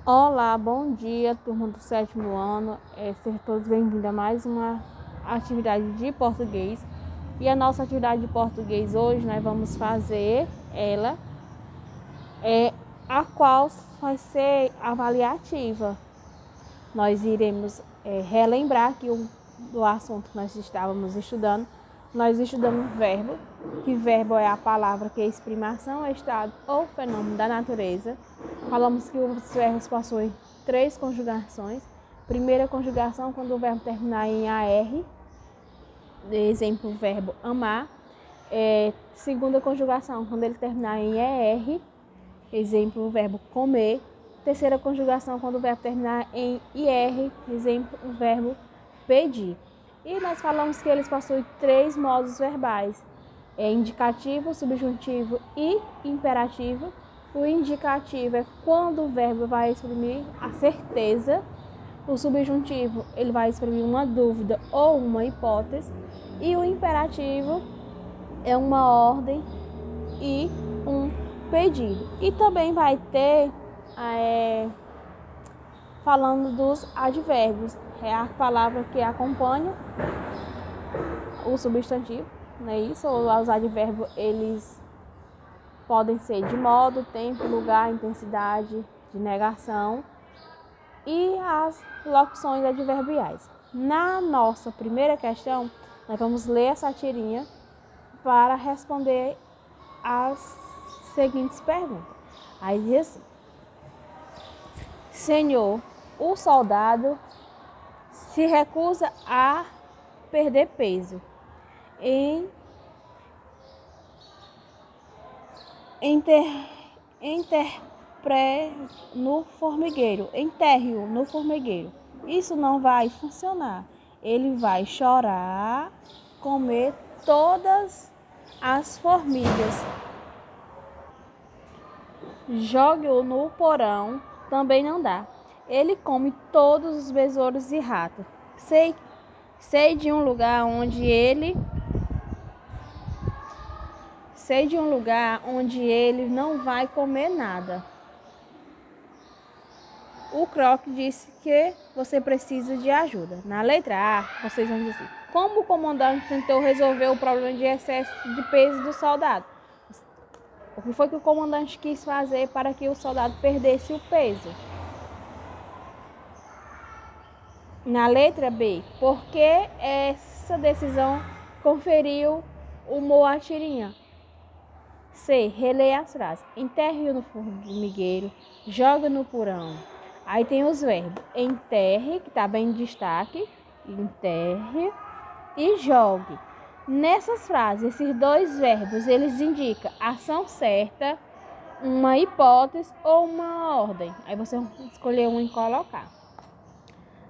Olá, bom dia, turma do sétimo ano. Sejam todos bem-vindos a mais uma atividade de português. E a nossa atividade de português hoje nós vamos fazer a qual vai ser avaliativa. Nós iremos relembrar que do assunto que nós estávamos estudando. Nós estudamos verbo, que verbo é a palavra que exprime ação, estado ou fenômeno da natureza. Falamos que os verbos possuem 3 conjugações. Primeira conjugação, quando o verbo terminar em AR, exemplo, o verbo amar. Segunda conjugação, quando ele terminar em ER, exemplo, o verbo comer. Terceira conjugação, quando o verbo terminar em IR, exemplo, o verbo pedir. E nós falamos que eles possuem 3 modos verbais: indicativo, subjuntivo e imperativo. O indicativo é quando o verbo vai exprimir a certeza. O subjuntivo ele vai exprimir uma dúvida ou uma hipótese. E o imperativo é uma ordem e um pedido. E também vai ter falando dos advérbios, é a palavra que acompanha o substantivo, não é isso? Os advérbios, eles podem ser de modo, tempo, lugar, intensidade, de negação e as locuções adverbiais. Na nossa primeira questão, nós vamos ler essa tirinha para responder as seguintes perguntas. Aí diz assim: Senhor, o soldado se recusa a perder peso. Enterre-o no formigueiro. Isso não vai funcionar. Ele vai chorar, comer todas as formigas. Jogue-o no porão, também não dá. Ele come todos os besouros e ratos. Sei de um lugar onde ele não vai comer nada. O Croc disse que você precisa de ajuda. Na letra A, vocês vão dizer assim: como o comandante tentou resolver o problema de excesso de peso do soldado? O que foi que o comandante quis fazer para que o soldado perdesse o peso? Na letra B, por que essa decisão conferiu humor à tirinha? C, releia as frases. Enterre no formigueiro, joga no porão. Aí tem os verbos: enterre, que está bem em destaque, enterre, e jogue. Nessas frases, esses 2 verbos, eles indicam ação certa, uma hipótese ou uma ordem. Aí você vai escolher um e colocar.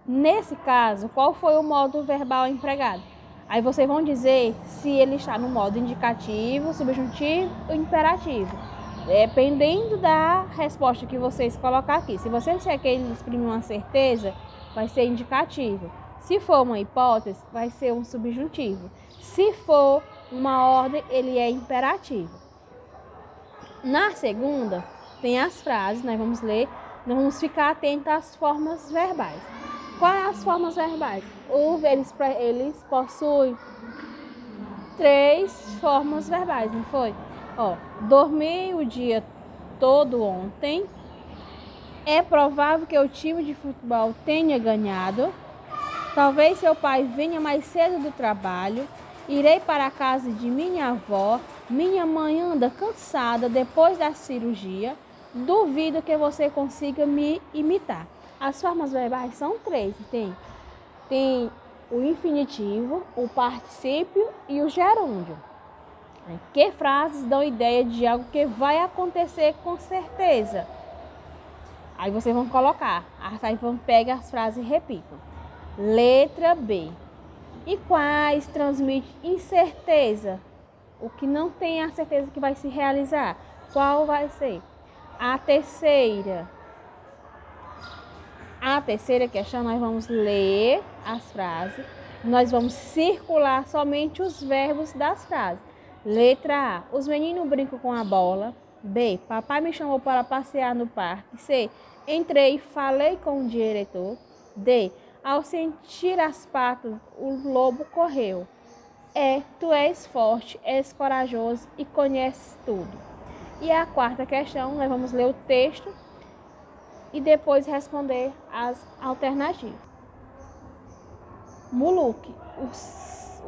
Nesse caso, qual foi o modo verbal empregado? Aí vocês vão dizer se ele está no modo indicativo, subjuntivo ou imperativo. Dependendo da resposta que vocês colocar aqui. Se você disser que ele exprime uma certeza, vai ser indicativo. Se for uma hipótese, vai ser um subjuntivo. Se for uma ordem, ele é imperativo. Na segunda, tem as frases, nós vamos ler, nós vamos ficar atentos às formas verbais. Quais as formas verbais? Eles possuem 3 formas verbais, não foi? Dormi o dia todo ontem. É provável que o time de futebol tenha ganhado. Talvez seu pai venha mais cedo do trabalho. Irei para a casa de minha avó. Minha mãe anda cansada depois da cirurgia. Duvido que você consiga me imitar. As formas verbais são 3. Tem o infinitivo, o particípio e o gerúndio. Que frases dão ideia de algo que vai acontecer com certeza? Aí vocês vão colocar. Aí vão pegar as frases e repitam. Letra B. E quais transmite incerteza? O que não tem a certeza que vai se realizar? Qual vai ser? A terceira questão, nós vamos ler as frases. Nós vamos circular somente os verbos das frases. Letra A. Os meninos brincam com a bola. B. Papai me chamou para passear no parque. C. Entrei e falei com o diretor. D. Ao sentir as patas, o lobo correu. E. Tu és forte, és corajoso e conheces tudo. E a quarta questão, nós vamos ler o texto e depois responder as alternativas. Muluque,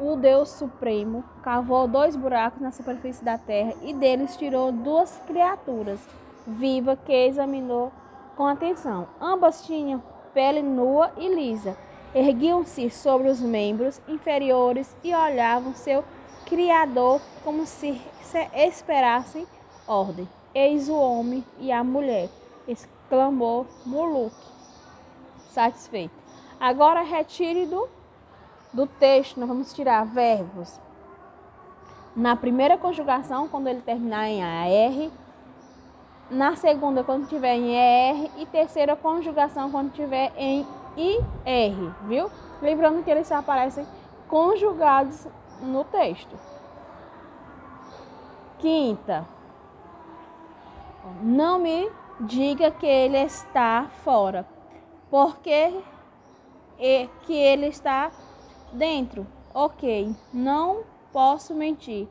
o Deus Supremo, cavou 2 buracos na superfície da terra e deles tirou 2 criaturas vivas que examinou com atenção. Ambas tinham pele nua e lisa, erguiam-se sobre os membros inferiores e olhavam seu Criador como se esperassem ordem. Eis o homem e a mulher, exclamou Muluque, satisfeito. Agora retire do texto, nós vamos tirar verbos. Na primeira conjugação, quando ele terminar em AR. Na segunda, quando tiver em ER. E terceira conjugação, quando tiver em IR, viu? Lembrando que eles só aparecem conjugados no texto. Quinta. Não me diga que ele está fora, porque que ele está dentro. Ok, não posso mentir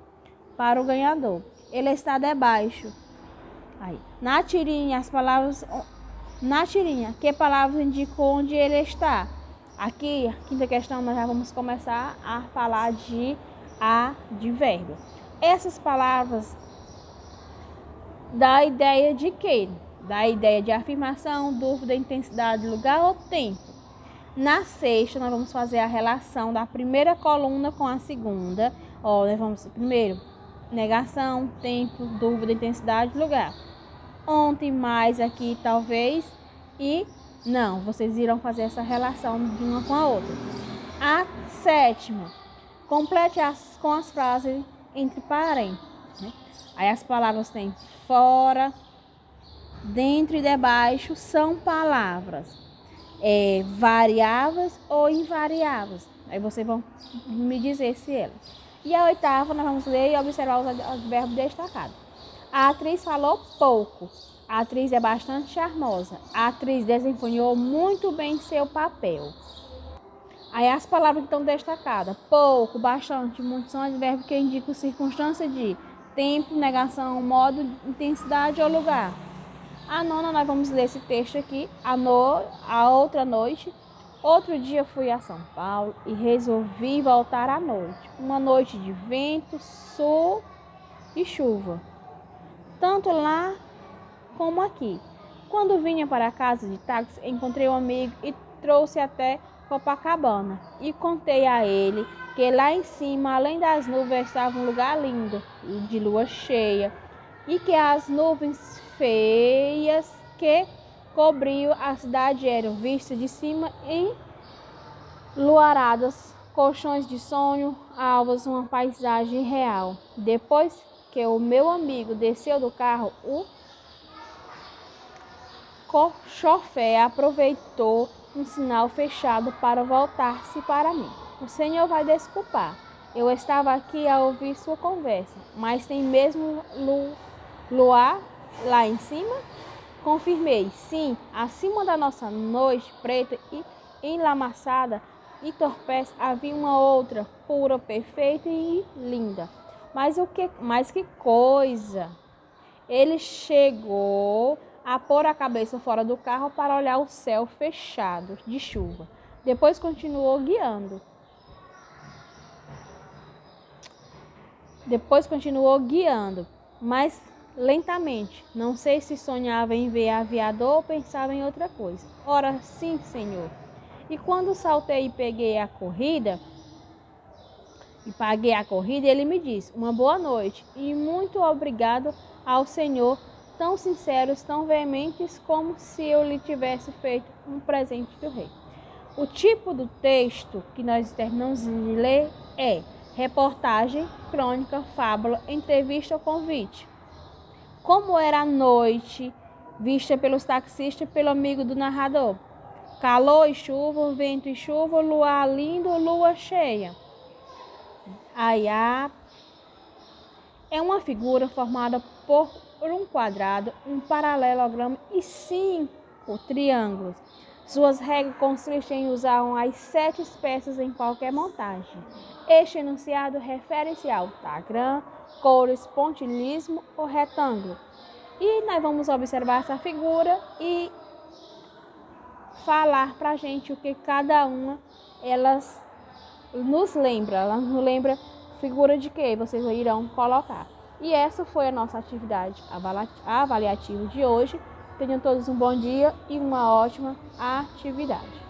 para o ganhador. Ele está debaixo. Aí, na tirinha, as palavras. Na tirinha, que palavras indicam onde ele está? Aqui, a quinta questão, nós já vamos começar a falar de verbo. Essas palavras dá a ideia de quê? Dá a ideia de afirmação, dúvida, intensidade, lugar ou tempo. Na sexta, nós vamos fazer a relação da primeira coluna com a segunda. Nós vamos primeiro, negação, tempo, dúvida, intensidade, lugar. Ontem, mais, aqui, talvez e não. Vocês irão fazer essa relação de uma com a outra. A sétima, complete com as frases entre parênteses. Né? Aí as palavras têm fora, dentro e debaixo são palavras variáveis ou invariáveis. Aí vocês vão me dizer se ela. E a oitava, nós vamos ler e observar os verbos destacados. A atriz falou pouco. A atriz é bastante charmosa. A atriz desempenhou muito bem seu papel. Aí as palavras que estão destacadas. Pouco, bastante, muito são advérbios que indicam circunstância de tempo, negação, modo, intensidade ou lugar. A nona, nós vamos ler esse texto aqui. A outra noite. Outro dia fui a São Paulo e resolvi voltar à noite. Uma noite de vento, sol e chuva. Tanto lá como aqui. Quando vinha para casa de táxi, encontrei um amigo e trouxe até Copacabana. E contei a ele que lá em cima, além das nuvens, estava um lugar lindo, de lua cheia. E que as nuvens feias que cobriam a cidade eram vistas de cima em luaradas, colchões de sonho, alvas, uma paisagem real. Depois que o meu amigo desceu do carro, o chofer aproveitou um sinal fechado para voltar-se para mim. O senhor vai desculpar. Eu estava aqui a ouvir sua conversa, mas tem mesmo luar lá em cima? Confirmei, sim, acima da nossa noite preta e enlamaçada e torpece havia uma outra, pura, perfeita e linda. Mas que coisa! Ele chegou a pôr a cabeça fora do carro para olhar o céu fechado de chuva. Depois continuou guiando, mas lentamente. Não sei se sonhava em ver aviador ou pensava em outra coisa. Ora, sim, senhor. E quando saltei e paguei a corrida, ele me disse, uma boa noite e muito obrigado ao senhor, tão sinceros, tão veementes, como se eu lhe tivesse feito um presente do rei. O tipo do texto que nós terminamos de ler é reportagem, crônica, fábula, entrevista ou convite. Como era a noite vista pelos taxistas e pelo amigo do narrador? Calor e chuva, vento e chuva, luar lindo, lua cheia. Aiá é uma figura formada por um quadrado, um paralelogramo e 5 por triângulos. Suas regras consistem em usar as 7 peças em qualquer montagem. Este enunciado refere-se ao tagram, cores, pontilhismo ou retângulo. E nós vamos observar essa figura e falar pra gente o que cada uma elas nos lembra. Ela nos lembra figura de que vocês irão colocar. E essa foi a nossa atividade avaliativa de hoje. Tenham todos um bom dia e uma ótima atividade.